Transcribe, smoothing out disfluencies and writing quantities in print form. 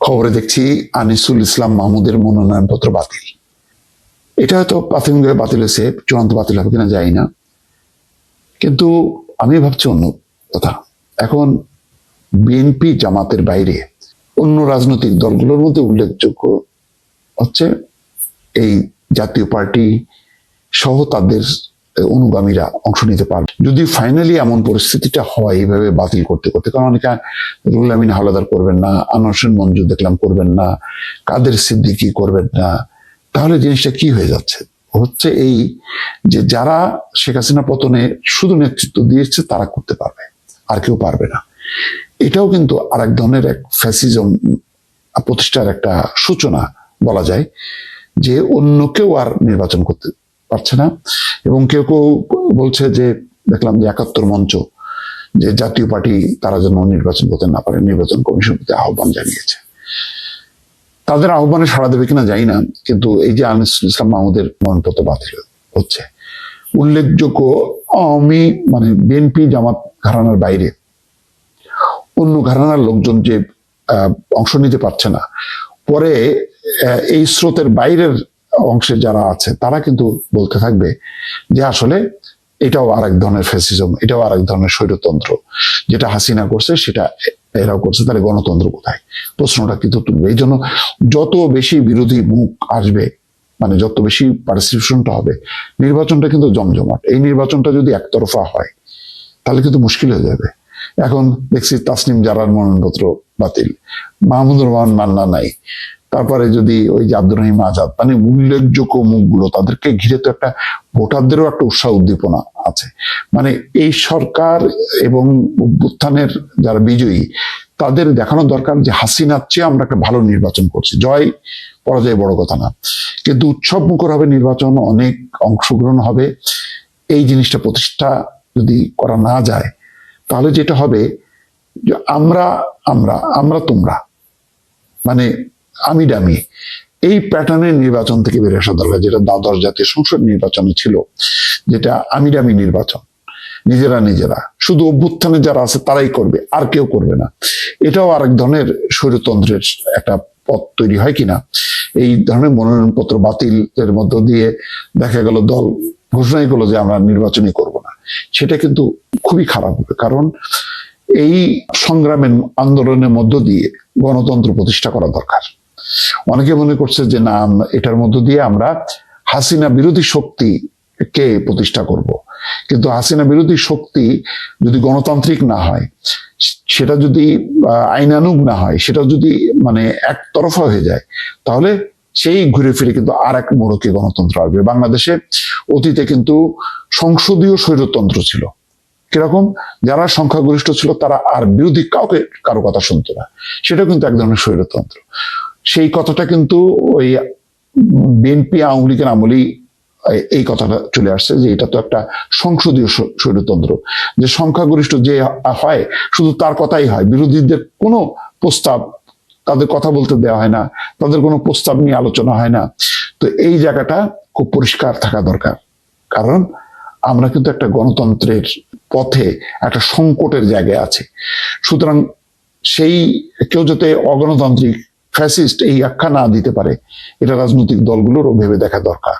খবরে দেখছি আনিসুল ইসলাম মাহমুদের মনোনয়নপত্র বাতিল। এটা হয়তো প্রাথমিকভাবে বাতিল হয়েছে, চূড়ান্ত বাতিল হবে কিনা জানি না, কিন্তু আমি ভাবছি অন্য কথা। এখন বিএনপি জামাতের বাইরে অন্য রাজনৈতিক দলগুলোর মধ্যে উল্লেখযোগ্য হচ্ছে এই জাতীয় পার্টি সহ তাদের অনুগামীরা অংশ নিতে পারবে। যদি ফাইনালি এমন পরিস্থিতিটা হয় এইভাবে বাতিল করতে করতে, কারণ অনেকে রুহুল আমিন হাওলাদার করবেন না, আনোয়ার হোসেন মঞ্জু দেখলাম করবেন না, কাদের সিদ্দিকী করবেন না, তাহলে জিনিসটা কি হয়ে যাচ্ছে? হচ্ছে এই যে যারা শেখ হাসিনা পতনে শুধু নেতৃত্ব দিয়েছে তারা করতে পারবে, আর কেউ পারবে না। এটাও কিন্তু আর এক ধরনের এক ফ্যাসিজম প্রতিষ্ঠার একটা সূচনা বলা যায়, যে অন্য কেউ আর নির্বাচন করতে পারছে না। এবং কেউ কেউ বলছে যে, দেখলাম যে ৭১ মঞ্চ যে জাতীয় পার্টি তারা যেন নির্বাচন করতে না পারে, নির্বাচন কমিশন প্রতি আহ্বান জানিয়েছে। তাদের আহ্বানে সাড়া দেবে কিনা জানি না, কিন্তু এই যে আনিসুল ইসলাম মাহমুদের মনোনয়নপত্র বাতিল হচ্ছে, উল্লেখযোগ্য আওয়ামী মানে বিএনপি জামাত ঘরানার বাইরে অন্য ঘরানার লোকজন যে অংশ নিতে পারছে না, পরে এই স্রোতের বাইরের অংশে যারা আছে তারা কিন্তু বলতে থাকবে যে আসলে এটাও আরেক ধরনের ফ্যাসিজম, এটাও আরেক ধরনের স্বৈরতন্ত্র, যেটা হাসিনা করছে সেটা এরাও করছে, তাহলে গণতন্ত্র কোথায়? প্রশ্নটা কিন্তু তুলবে। এই জন্য যত বেশি বিরোধী মুখ আসবে, মানে যত বেশি পার্টিসিপেশনটা হবে, নির্বাচনটা কিন্তু জমজমাট। এই নির্বাচনটা যদি একতরফা হয় তাহলে কিন্তু মুশকিল হয়ে যাবে। এখন দেখছি তাসনিম জারার মনোনয়নপত্র বাতিল, মাহমুদুর রহমান মান্না নাই, তারপরে যদি ওই যে আব্দুর রহিম আজাদ, মানে উল্লেখযোগ্য মুখগুলো, তাদেরকে ঘিরে তো একটা ভোটারদেরও একটা উৎসাহ উদ্দীপনা আছে। মানে এই সরকার এবং অভ্যুত্থানের যারা বিজয়ী তাদের দেখানো দরকার যে হাসিনার চেয়ে আমরা একটা ভালো নির্বাচন করছি। জয় পরাজয় বড় কথা না, কিন্তু উৎসব মুখর হবে নির্বাচন, অনেক অংশগ্রহণ হবে। এই জিনিসটা প্রতিষ্ঠা যদি করা না যায় তাহলে যেটা হবে যে আমরা আমরা আমরা তোমরা, মানে আমি ডামি, এই প্যাটার্নের নির্বাচন থেকে বেরিয়ে আসা দরকার, যেটা দ্বাদশ জাতীয় সংসদ নির্বাচনে ছিল, যেটা আমি ডামি নির্বাচন, নিজেরা নিজেরা শুধু অভ্যুত্থানে যারা আছে তারাই করবে, আর কেউ করবে না। এটাও আরেক ধরনের স্বৈরতন্ত্রের একটা পথ তৈরি হয় কিনা। এই ধরনের মনোনয়নপত্র বাতিলের মধ্য দিয়ে দেখা গেল দল ঘোষণাই করলো যে আমরা নির্বাচনই করব না, সেটা কিন্তু খুবই খারাপ হবে। কারণ এই সংগ্রামের আন্দোলনের মধ্য দিয়ে গণতন্ত্র প্রতিষ্ঠা করা দরকার। অনেকে মনে করছে যে না, এটার মধ্য দিয়ে আমরা হাসিনা বিরোধী শক্তিকে প্রতিষ্ঠা করব, কিন্তু হাসিনা বিরোধী শক্তি যদি গণতান্ত্রিক না হয়, সেটা যদি আইনানুগ না হয়, সেটা যদি মানে একতরফা হয়ে যায়, তাহলে সেই ঘুরে ফিরে কিন্তু আর এক মোড়কে গণতন্ত্র আসবে। বাংলাদেশে অতীতে কিন্তু সংসদীয় স্বৈরতন্ত্র ছিল। কিরকম? যারা সংখ্যাগরিষ্ঠ ছিল তারা আর বিরোধী কারো কথা শুনতো না, সেটা কিন্তু এক ধরনের স্বৈরতন্ত্র। সেই কথাটা কিন্তু ওই বিএনপি আওয়ামী লীগের আমলেই এই কথাটা চলে আসছে যে এটা তো একটা সংসদীয় স্বৈরতন্ত্র, যে সংখ্যাগরিষ্ঠ যে হয় শুধু তার কথাই হয়, বিরোধীদের কোনো প্রস্তাব, তাদের কথা বলতে দেওয়া হয় না, তাদের কোনো প্রস্তাব নিয়ে আলোচনা হয় না। তো এই জায়গাটা খুব পরিষ্কার থাকা দরকার, কারণ আমরা কিন্তু একটা গণতন্ত্রের পথে একটা সংকটের জায়গায় আছে। সুতরাং সেই কেউ যাতে অগণতান্ত্রিক ফ্যাসিস্ট এই আখ্যা না দিতে পারে, এটা রাজনৈতিক দলগুলোরও ভেবে দেখা দরকার।